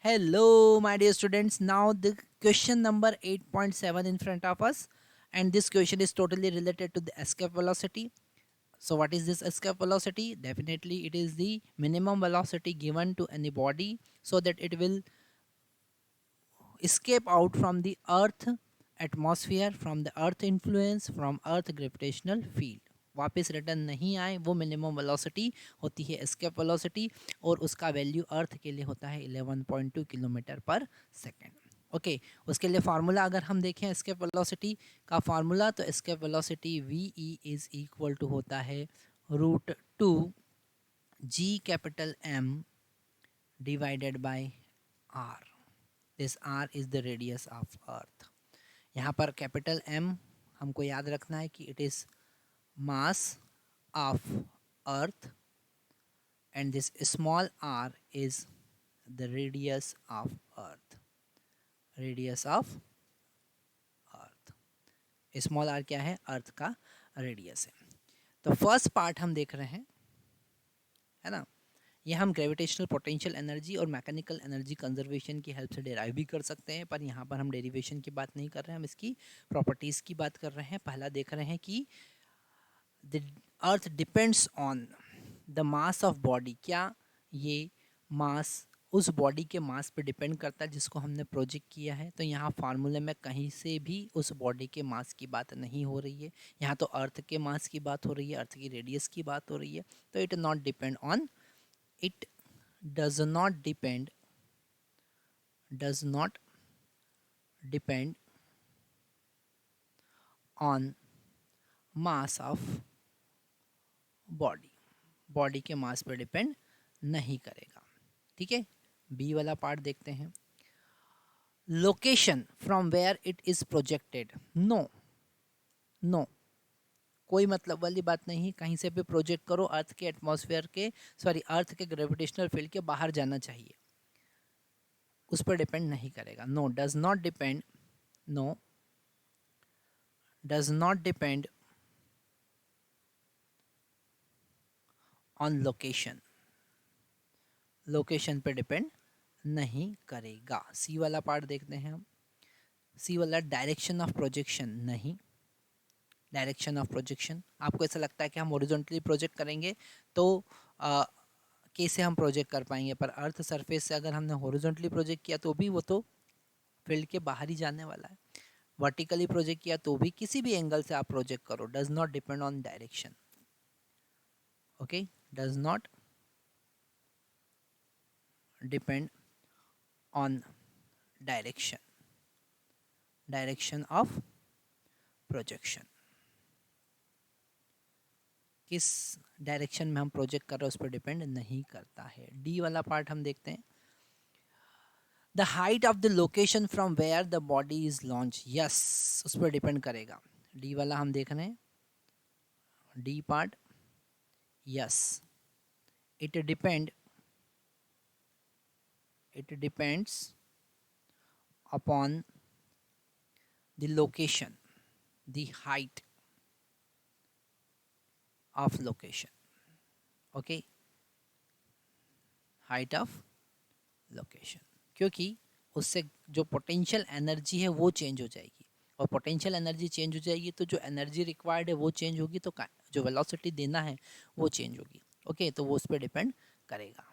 Hello, my dear students. Now the question number 8.7 in front of us, and this question is totally related to the escape velocity. So what is this escape velocity? Definitely it is the minimum velocity given to any body so that it will escape out from the earth atmosphere, from the earth influence, from earth gravitational field. वापस return नहीं आए, वो minimum velocity होती है escape velocity, और उसका value अर्थ के लिए होता है 11.2 किलोमीटर पर सेकेंड. ओके, उसके लिए फार्मूला अगर हम देखें एस्केप वेलोसिटी का फार्मूला, तो escape velocity V E is equal to होता है √2 G capital M divided by R. This R is the radius of earth. यहाँ पर कैपिटल एम हमको याद रखना है कि it is mass of earth, and this small r is the radius of earth. radius of earth. small r क्या है? अर्थ का रेडियस है. तो फर्स्ट पार्ट हम देख रहे हैं, है ना. ये हम ग्रेविटेशनल पोटेंशियल एनर्जी और मैकेनिकल एनर्जी कंजर्वेशन की हेल्प से डेराइव भी कर सकते हैं, पर यहाँ पर हम डेरिवेशन की बात नहीं कर रहे हैं, हम इसकी प्रॉपर्टीज़ की बात कर रहे हैं. पहला देख रहे हैं कि the earth depends on the mass of body. क्या ये मास उस बॉडी के मास पे डिपेंड करता है जिसको हमने प्रोजेक्ट किया है? तो यहाँ फार्मूले में कहीं से भी उस बॉडी के मास की बात नहीं हो रही है. यहाँ तो अर्थ के मास की बात हो रही है, अर्थ की रेडियस की बात हो रही है. तो it not depend on, it does not depend on mass of body के मास पर डिपेंड नहीं करेगा. ठीक है, बी वाला पार्ट देखते हैं. Location from where it is projected. No, कोई मतलब वाली बात नहीं. कहीं से भी प्रोजेक्ट करो, अर्थ के एटमॉस्फेयर के अर्थ के ग्रेविटेशनल फील्ड के बाहर जाना चाहिए, उस पर डिपेंड नहीं करेगा. No does not depend on location पे डिपेंड नहीं करेगा. सी वाला पार्ट देखते हैं हम. सी वाला डायरेक्शन ऑफ प्रोजेक्शन. नहीं, डायरेक्शन ऑफ प्रोजेक्शन आपको ऐसा लगता है कि हम हॉरिजॉन्टली प्रोजेक्ट करेंगे तो कैसे हम प्रोजेक्ट कर पाएंगे, पर अर्थ सरफेस से अगर हमने हॉरिजॉन्टली प्रोजेक्ट किया तो भी वो तो फील्ड के बाहर ही जाने वाला है. वर्टिकली प्रोजेक्ट किया तो भी किसी भी एंगल से आप प्रोजेक्ट करो, does not depend on direction. Okay, does not depend on direction of projection. किस डायरेक्शन में हम प्रोजेक्ट कर रहे हैं उस पर डिपेंड नहीं करता है. डी वाला पार्ट हम देखते हैं. The height of the location from where the body is launch. Yes, उस पर डिपेंड करेगा. डी वाला हम देख रहे हैं, D part. Yes, it depends upon the location, the height of location. Okay, height of location, क्योंकि उससे जो पोटेंशियल एनर्जी है वो चेंज हो जाएगी, और पोटेंशियल एनर्जी चेंज हो जाएगी तो जो एनर्जी रिक्वायर्ड है वो चेंज होगी, तो जो वेलोसिटी देना है वो चेंज होगी. ओके, तो वो उस पर डिपेंड करेगा.